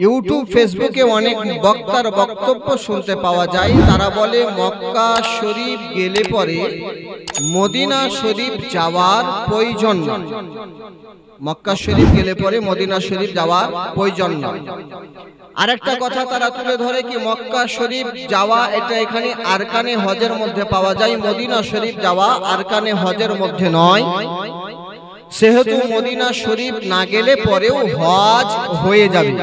YouTube ফেসবুকে অনেক বক্তার বক্তব্য শুনতে পাওয়া যায়। তারা বলে মক্কা শরীফ গেলে পরে মদিনা শরীফ যাওয়ার প্রয়োজন নয়। মক্কা শরীফ গেলে পরে মদিনা শরীফ যাওয়ার প্রয়োজন নয়। আরেকটা কথা তারা তুলে ধরে কি মক্কা শরীফ যাওয়া এটা এখানে আরকানে হজের মধ্যে পাওয়া যায়, মদিনা শরীফ যাওয়া আরকানে হজের মধ্যে নয়। সেহেতু মদিনা শরীফ না গেলে পরেও হজ হয়ে যাবে।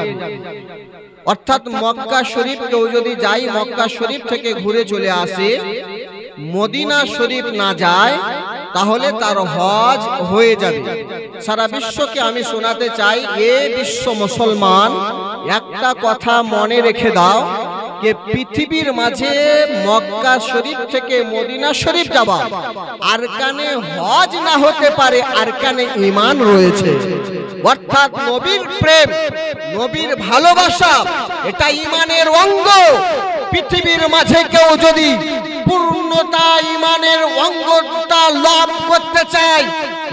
অর্থাৎ মক্কা শরীফ কেউ যদি যায়, মক্কা শরীফ থেকে ঘুরে চলে আসে, মদিনা শরীফ না যায়, তাহলে তার হজ হয়ে যাবে। সারা বিশ্বকে আমি শোনাতে চাই, এ বিশ্ব মুসলমান একটা কথা মনে রেখে দাও যে পৃথিবীর মাঝে মক্কা শরীফ থেকে মদিনা শরীফ যাওয়া আরকানে হজ না হতে পারে, আরকানে ঈমান রয়েছে। অর্থাৎ নবীর প্রেম, নবীর ভালোবাসা এটা ঈমানের অঙ্গ। পৃথিবীর মাঝে কেউ যদি পূর্ণতা ঈমানের অঙ্গটা লাভ করতে চায়,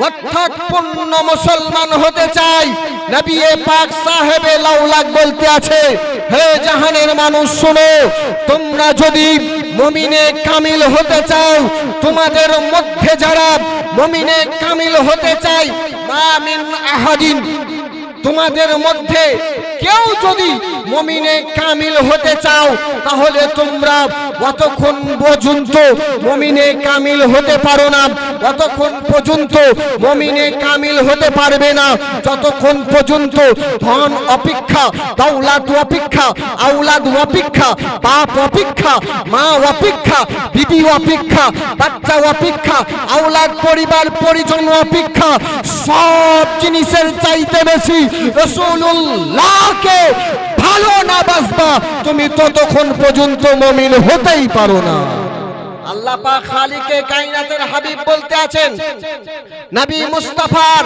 অর্থাৎ পূর্ণ মুসলমান হতে চায়, নবী পাক সাহেবে লাউলাক বলতে আছে, হে জাহানের মানুষ শোনো, তোমরা যদি মুমিনে কামিল হতে চাও, তোমাদের মধ্যে যারা মুমিনে কামিল হতে চায়, মা মিন আহাদিন, তোমাদের মধ্যে কেউ যদি মুমিনে কামিল হতে চাও, তাহলে তোমরা যতক্ষণ পর্যন্ত মুমিনে কামিল হতে পারো না, ততক্ষণ পর্যন্ত মুমিনে কামিল হতে পারবে না। যতক্ষণ পর্যন্ত ধন অপেক্ষা, দৌলত অপেক্ষা, আওলাদ অপেক্ষা, বাপ অপেক্ষা, মা অপেক্ষা, বিবি অপেক্ষা, বাচ্চা অপেক্ষা, আওলাদ পরিবার পরিজন অপেক্ষা, সব জিনিসের চাইতে বেশি রাসূলুল্লাহকে ভালো না বাসবা তুমি ততক্ষণ পর্যন্ত মুমিন হতেই পারো না। আল্লাহ পাক খালিকে কায়নাতের হাবিব বলতে আছেন, নবী মুস্তাফার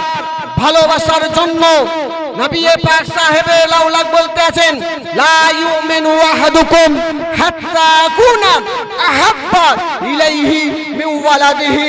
ভালোবাসার জন্য নবী পাক সাহেবে লাউলাক বলতে আছেন, লা ইউমিনু আহাদুকুম হাত্তা কুনা আহাব্বা ইলাইহি মিন ওয়ালাদিহি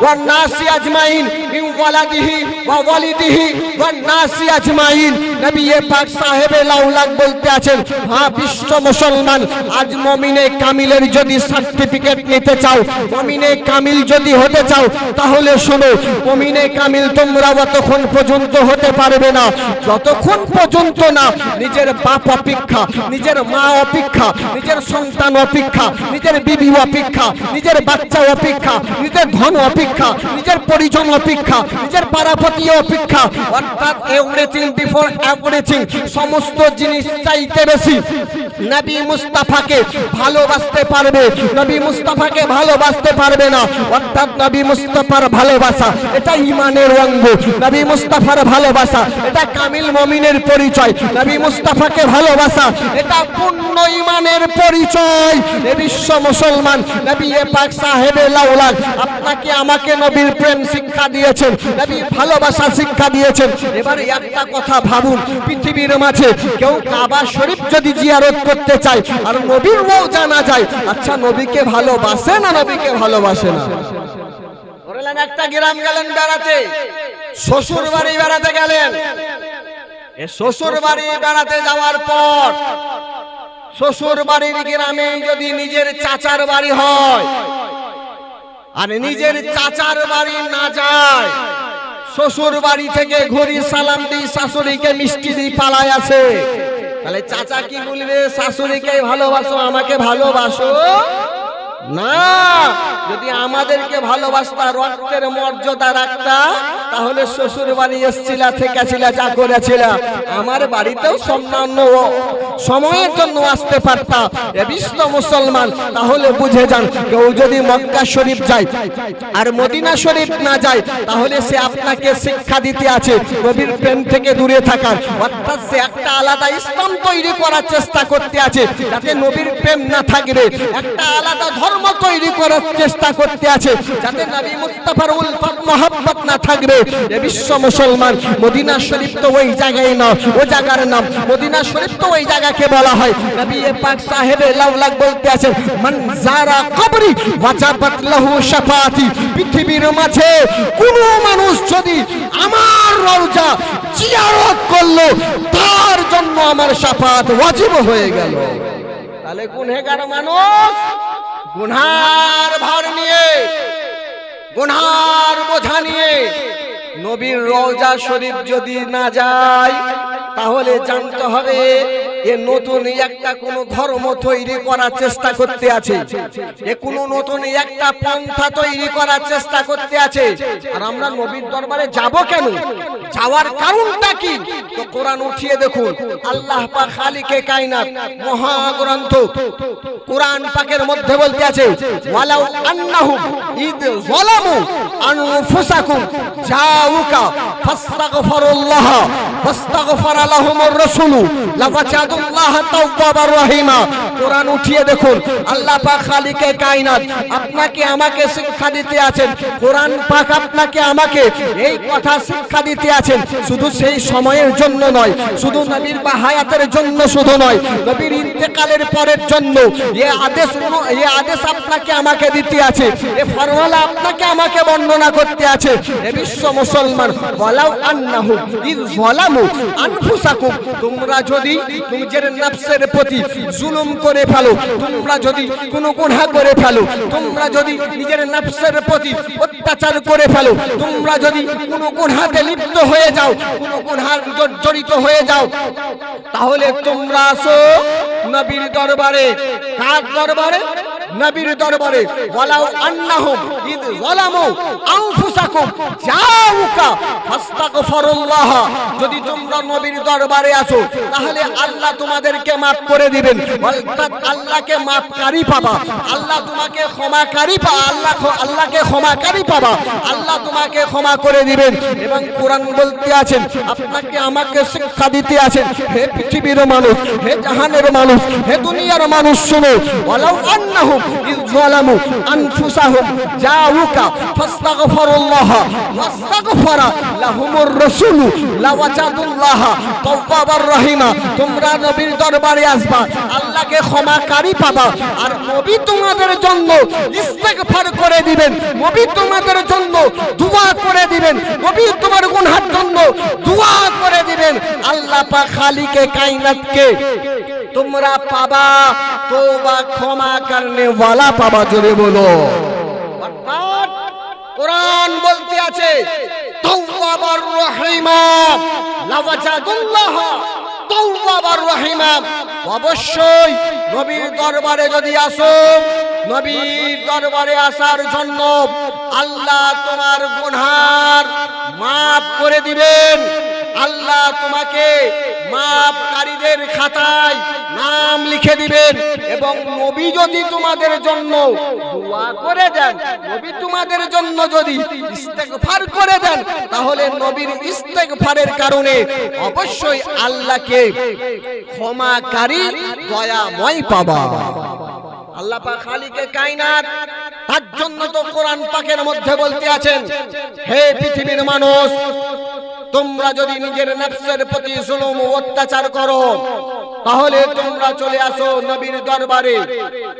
ওয়ান নাসি আজমাইন, মিন ওয়ালাদিহি ওয়া ওয়ালিদিহি ওয়ান নাসি আজমাইন। নবী পাক সাহেবে লাউলাক বলতে আছেন, হ্যাঁ বিশ্ব মুসলমান, আজ মুমিনে কামিলের যদি সার্টিফিকেট নিতে চাও, মুমিনে কামিল যদি হতে চাও, তাহলে শোনো, মুমিনে কামিল তোমরা ততক্ষণ পর্যন্ত হতে পারবে না যতক্ষণ পর্যন্ত না নিজের বাপ অপেক্ষা, নিজের মা অপেক্ষা, নিজের সন্তান অপেক্ষা, নিজের বিবি অপেক্ষা, নিজের বাচ্চা অপেক্ষা, নিজের ধন অপেক্ষা, নিজের পরিজন অপেক্ষা, নিজের পারাপতি অপেক্ষা, অর্থাৎ এভরিথিং বিফোর এভরিথিং, সমস্ত জিনিস চাইতে বেশি নবী মুস্তাফাকে ভালোবাসতে পারবে, নবী মুস্তাফাকে ভালোবাসতে পারবে না। অর্থাৎ নবী মুস্তাফার ভালোবাসা এটা ঈমানের অঙ্গ, নবী মুস্তাফার ভালোবাসা এটা কামিল মুমিনের পরিচয়, নবী মুস্তাফাকে ভালোবাসা এটা পূর্ণ ঈমানের পরিচয়। এ বিশ্ব মুসলমান, নবী পাক সাহেবে লাউলাক আপনাকে আমাকে নবীর প্রেম শিক্ষা দিয়েছেন, নবীর ভালোবাসা শিক্ষা দিয়েছেন। এবারে একটা কথা ভাবুন, পৃথিবীর মাঝে কেউ কাবা শরীফ যদি জিয়ারত করতে চায় আর নবীর রওজা না যায়, আচ্ছা নবীকে ভালোবাসে না নবীকে ভালোবাসে না? বললেন একটা গ্রাম গেলেন বেড়াতে, শ্বশুর বাড়ি বেড়াতে গেলেন, এ শ্বশুর বাড়ি বেড়াতে যাওয়ার পর শ্বশুর বাড়ির গ্রামে যদি নিজের চাচার বাড়ি হয় আর নিজের চাচার বাড়ি না যায়, শ্বশুর বাড়ি থেকে ঘুরি সালাম দিই, শাশুড়িকে মিষ্টি দিই, পালায় আছে, তাহলে চাচা কি বলবে? শাশুড়িকে ভালোবাসো, আমাকে ভালোবাসো না। যদি আমাদেরকে ভালোবাসতা, রক্তের মর্যাদা রাখতা, তাহলে শ্বশুর বাড়ি এসেছিলা, থেকেছিলা, যা করেছিলা, আমার বাড়িতেও সামান্য সময়ের জন্য আসতে পারতা। এ বিশ্ব মুসলমান, তাহলে বুঝে যান, কেউ যদি মক্কা শরীফ যায় আর মদিনা শরীফ না যায়, তাহলে সে আপনাকে শিক্ষা দিতে আছে নবীর প্রেম থেকে দূরে থাকার। অর্থাৎ সে একটা আলাদা ইসলাম তৈরি করার চেষ্টা করতে আছে, যাতে নবীর প্রেম না থাকবে, একটা আলাদা ধর্ম তৈরি করার চেষ্টা করতে আছে, যাতে নবী মুস্তাফার উলফত মোহাব্বত না থাকবে। এ বিশ্ব মুসলমান, মদিনা শরীফ তো ওই জায়গায় না, ও জায়গার নাম মদিনা শরীফ, তো ওই জায়গাকে বলা হয়। নবী পাক সাহেবে লাউলাক বলতে আছেন, মান যারা কবরি ওয়াজাবাত লাহু শাফাআতি। পৃথিবীর মাঝে কোন মানুষ যদি আমার রওজা জিয়ারত করলো, তার জন্য আমার শাফাত ওয়াজিব হয়ে গেল। তাহলে গুনহেগার মানুষ গুনহার ভার নিয়ে, গুনহার বোঝা নিয়ে নবীর রওজা শরীফ যদি না যায়, তাহলে জানতে হবে এ নতুন একটা কোন ধর্ম তৈরি করার চেষ্টা করতে আছে, এ কোন নতুন একটা পন্থা তৈরি করার চেষ্টা করতে আছে। আর আমরা নবীর দরবারে যাব কেন, যাওয়ার কারণটা কি? তো কোরআন উঠিয়ে দেখুন, আল্লাহ পাক খালিকে কায়নাত মহাগ্রন্থ কোরআন পাকের মধ্যে বলতে আছে, ওয়ালাউ আন্নাহুম ইদ যালামু আনফুসাকুম জাউকা ফাস্তাগফিরুল্লাহ ফাস্তাগফারা লাহুমুর রাসূলু লাওয়াজাদুল্লাহ তাওয়াবার রহিমা। কোরআন উঠিয়ে দেখুন, আল্লাহ পাক খালিকে কায়নাত আপনাকে আমাকে শিক্ষা দিতে আছেন, কোরআন পাক আপনাকে আমাকে এই কথা শিক্ষা দিতে আছেন। শুধু সেই সময়ের জন্য নয়, শুধু নবীর বাহায়াতের জন্য শুধু নয়, নবীর ইন্তেকালের পরের জন্য এই আদেশ আপনাকে আমাকে দিতে আছে, এই ফরমালা আপনাকে আমাকে বর্ণনা করতে আছে। এ বিশ্ব মুসলমান, ওয়ালাউ আন্নাহু ইয যালামু আনফুসাকুম, তোমরা যদি নিজের নফসের প্রতি জুলুম করে ফেলো, তোমরা যদি কোনো গুনাহ করে ফেলো, তোমরা যদি নিজের নফসের প্রতি অত্যাচার করে ফেলো, তোমরা যদি কোনো গুনাহতে লিপ্ত হয়ে যাও, কোনো গুনাহ জড়িত হয়ে যাও, তাহলে তোমরা আসো নবীর দরবারে। কার দরবারে? নবীর দরবারে। ওয়ালাউ আন্নাহুম ইদ যালামু আনফুসাকুম জাউকা ফাস্তাগফিরুল্লাহ, যদি তোমরা নবীর দরবারে আসো তাহলে আল্লাহ তোমাদেরকে maaf করে দিবেন, অর্থাৎ আল্লাহকে মাফকারী পাবা, আল্লাহ তোমাকে ক্ষমাকারী পাবা, আল্লাহকে ক্ষমাকারী পাবা, আল্লাহ তোমাকে ক্ষমা করে দিবেন। এবং কোরআন বলতে আছেন, আপনাকে আমাকে শিক্ষা দিতে আছেন, হে পৃথিবীর মানুষ, হে জাহানের মানুষ, হে দুনিয়ার মানুষ, শুনো, ওয়ালাউ আন্নাহুম ইয যালামু আনফুসাহুম জাউকা ফাস্তাগফিরুল্লাহ ওয়াস্তাগফারা লাহুমুর রাসূলু লাওয়াজাদুল্লাহ তাওয়াবার রহিমা। তোমরা নবীর দরবারে আসবা, আল্লাহকে ক্ষমাকারী পাবা, আর নবী তোমাদের জন্য ইস্তেগফার করে দিবেন, নবী তোমাদের জন্য দুআ করে দিবেন, নবী তোমার গুনাহের জন্য দুআ করে দিবেন। আল্লাহ পাক খালিকে কায়নাতকে তোমরা পাবা, তওবা ক্ষমা করনে ওয়ালা পাবা। জোরে বলো। অর্থাৎ কোরআন বলতে আছে, তাওয়াবার রহিমা লাওয়াজাদুল্লাহ তাওয়াবার রহিমা। অবশ্যই নবীর দরবারে যদি আসো, নবীর দরবারে আসার জন্য আল্লাহ তোমার গুনাহ maaf করে দিবেন, আল্লাহ তোমাকে মাফকারীদের খাতায় নাম লিখে দিবেন। এবং নবী যদি তোমাদের জন্য দোয়া করে দেন, নবী তোমাদের জন্য যদি ইস্তেগফার করে দেন, তাহলে নবীর ইস্তেগফারের কারণে অবশ্যই আল্লাহকে ক্ষমাকারী দয়াময় পাবা। আল্লাহ পাক খালিকে কায়নাত তার জন্য তো কোরআন পাকের মধ্যে বলতে আছেন, হে পৃথিবীর মানুষ, তোমরা যদি নিজের নফসের প্রতি জুলুম ও অত্যাচার করো, তাহলে তোমরা চলে আসো নবীর দরবারে।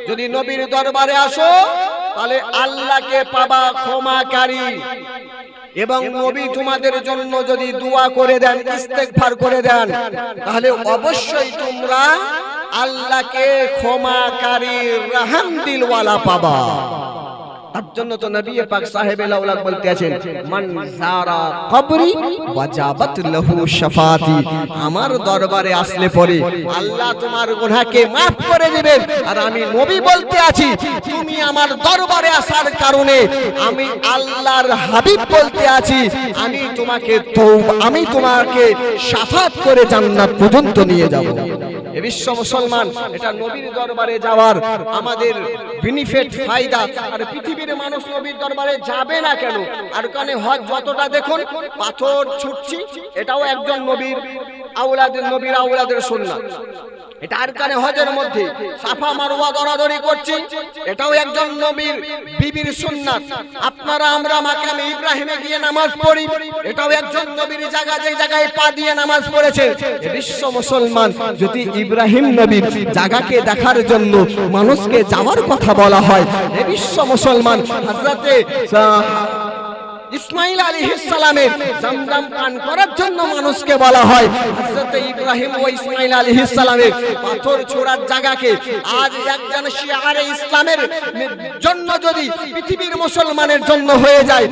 যদি নবীর দরবারে আসো, তাহলে আল্লাহকে পাবা ক্ষমাকারী। এবং নবী তোমাদের জন্য যদি দোয়া করে দেন, ইস্তেগফার করে দেন, তাহলে অবশ্যই তোমরা আল্লাহকে ক্ষমাকারী রহম দিলওয়ালা পাবা। তার জন্য তো নবী পাক সাহেবে লাউলাক বলতে আছেন, মান যারা কবরি ওয়াজাবাত লাহু শাফাতি, আমার দরবারে আসলে পরে আল্লাহ তোমার গুনাহকে maaf করে দিবেন। আর আমি নবী বলতে আছি, তুমি আমার দরবারে আসার কারণে আমি আল্লাহর হাবিব বলতে আছি, আমি তোমাকে শাফাত করে জান্নাত পর্যন্ত নিয়ে যাব। এ বিশ্ব মুসলমান, এটা নবীর দরবারে যাওয়ার আমাদের বেনিফিট, ফায়দা। আর পৃথিবীর মানুষ নবীর দরবারে যাবে না কেন? আর কারণে হজ যতটা দেখুন পাথর ছুটছি, এটাও একজন নবীর আওলাদের সুন্নাত। এটা আর কারণে হজের মধ্যে সাফা মারওয়া দরাদরি করছি, এটাও একজন নবীর বিবির সুন্নাত। আপনারা আমরা মাকামে ইব্রাহিমে গিয়ে নামাজ পড়ি, এটাও একজন নবীর জায়গা, যে জায়গায় পা দিয়ে নামাজ পড়েছে। বিশ্ব মুসলমান, যদি ইব্রাহিম নবীর জায়গাকে দেখার জন্য মানুষকে যাওয়ার কথা বলা হয়, বিশ্ব মুসলমান, হযরতে ইসমাইল আলাইহিস সালামের জামজাম পান করার জন্য মানুষকে বলা হয়। হযরত ইব্রাহিম ও ইসমাইল আলাইহিস সালামের পাথর ছোড়ার জায়গাকে আজ একজন শিয়ারে ইসলামের জন্য যদি পৃথিবীর মুসলমানের জন্য হয়ে যায়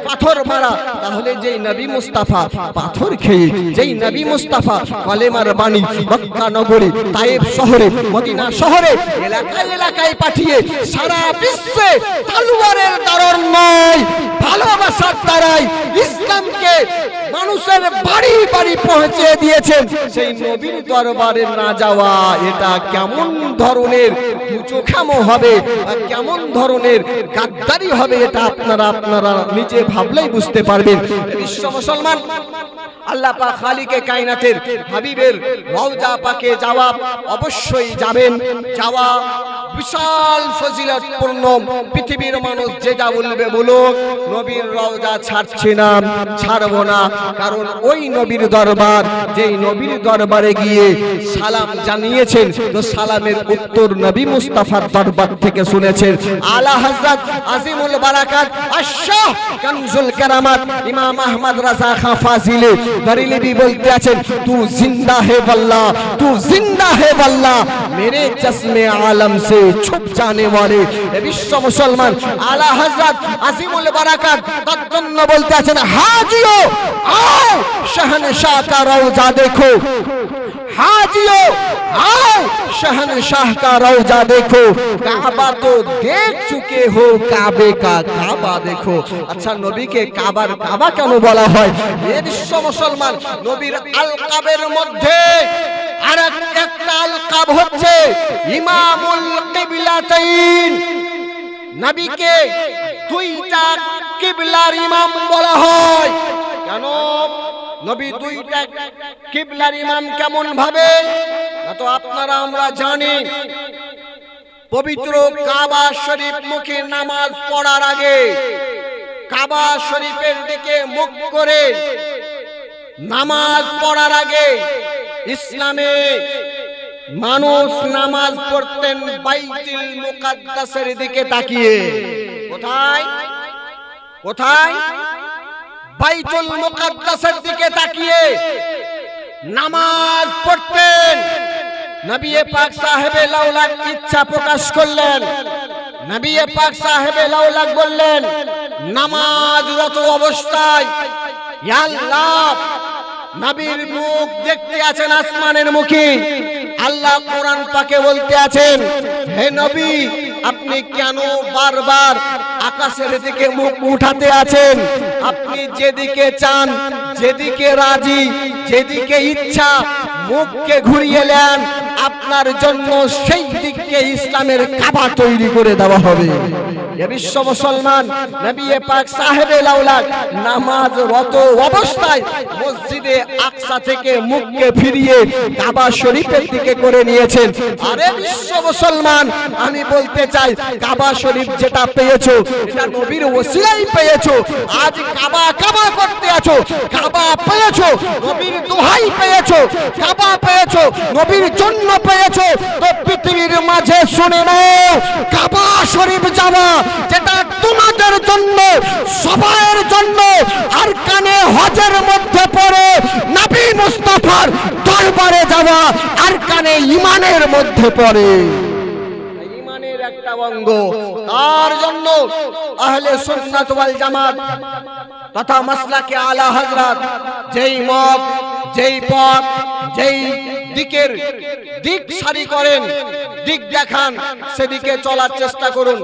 পাথর মারা, তাহলে যেই নবী মুস্তাফা পাথর খেয়ে, যেই নবী মুস্তাফা কলেমার বাণী মক্কা নগরে, তায়েফ শহরে, মদিনা শহরে এলাকায় এলাকায় পাঠিয়ে সারা বিশ্বে তলোয়ারের দ্বারা নয় ভালোবাসার দ্বারাই ইসলামকে মানুষের বাড়ি বাড়ি পৌঁছে দিয়েছেন, সেই নবীর দরবারে না যাওয়া এটা কেমন ধরনের দুচোখামো হবে, কেমন ধরনের গাদ্দারি হবে, এটা আপনারা নিজে ভাবলেই বুঝতে পারবেন। বিশ্ব মুসলমান, আল্লাহ পাক খালিকে কায়নাতের হাবিবের রওজা পাকে যাওয়া অবশ্যই যাবেন। যাওয়া বিশাল ফজিলতপূর্ণ। পৃথিবীর মানুষ যে যা বলবে বলুক, নবীর রওজা ছাড়ছে না, ছাড়বো না। কারণ ওই নবীর দরবার, যেই নবীর দরবারে গিয়ে সালাম জানিয়েছেন, তো সালামের উত্তর নবী মুস্তাফার দরবার থেকে শুনেছেন। আলা হযরত আজিমুল বারাকাত আশ-শাহ কানজুল কারামাত ইমাম আহমদ রাজা খান ফাজিলে बरेलवी बोलते आছেন, तू जिंदा है वल्लाह, तू जिंदा है वल्लाह, मेरे चश्मे आलम से छुप जाने वाले विश्व मुसलमान आला हजरत अजीमुल बरकत तत्जन्न बोलते आছেন, हाजियो आओ शहनशाह का रौजा देखो, हाजियो आओ शहनशाह का रौजा देखो, काबा तो देख चुके हो, काबे का काबा देखो। अच्छा, नबी के काবার কাবা কেন বলা হয়? এই বিশ্ব মুসলমান নবীর আলকাবের মধ্যে আরেকটা আলকাব হচ্ছে ইমামুল কিবলাতাইন। নবীকে দুইটা কিবলার ইমাম বলা হয়। কেন নবী দুইটা কিবলার ইমাম কেমন ভাবে? না তো আপনারা আমরা জানি, পবিত্র কাবা শরীফ মুখে নামাজ পড়ার আগে কাবা শরীফের দিকে মুখ করে নামাজ পড়ার আগে ইসলামে মানুষ নামাজ পড়তেন বাইতুল মুকাদ্দাসের দিকে তাকিয়ে। কোথায় কোথায়? বাইতুল মুকাদ্দাসের দিকে তাকিয়ে নামাজ পড়তেন। নবী পাক সাহেবে লাউলাক ইচ্ছা প্রকাশ করলেন। নবী পাক সাহেবে লাউলাক বললেন, নামাজরত অবস্থায় ইয়া আল্লাহ, নবীর মুখ দেখতে আছেন আসমানের মুখে। আল্লাহ কোরআন পাকে বলতে আছেন, হে নবী, আপনি কেন বারবার আকাশের দিকে মুখ উঠাতে আছেন? আপনি যেদিকে চান, যেদিকে রাজি, যেদিকে ইচ্ছা মুখকে ঘুরিয়ে নেন, আপনার জন্য সেই দিকে ইসলামের কাবা তৈরি করে দেওয়া হবে। বিশ্ব মুসলমান নবী পাক সাহেবে লাউলাক নামাজরত অবস্থায় মসজিদে আকসা থেকে মুখকে ফিরিয়ে কাবা শরীফের দিকে করে নিয়েছেন। আরে বিশ্ব মুসলমান, আমি বলতে চাই, কাবা শরীফ যেটা পেয়েছো এটা নবীর ওসিলাই পেয়েছো। আজ কাবা কাবা করতে আছো, কাবা পেয়েছো, নবীর দোহাই পেয়েছো, কাবা পেয়েছো, নবীর জন্য পেয়েছো। তো পৃথিবীর মাঝে শুনে নাও, কাবা শরীফ যাওয়া যেটা তোমাদের জন্য, সবার জন্য, আর কানে হজের মধ্যে পড়ে নবী মুস্তাফার দরবারে যাওয়া আর কানে ঈমানের মধ্যে পড়ে। ঈমানের একটা অঙ্গ। তার জন্য আহলে সুন্নাত ওয়াল জামাত তথা মাসলাকে আলা হযরত যেই মত, যেই পথ, যেই দিকের দিক সারি করেন, দিক দেখান, সেদিকে চলার চেষ্টা করুন।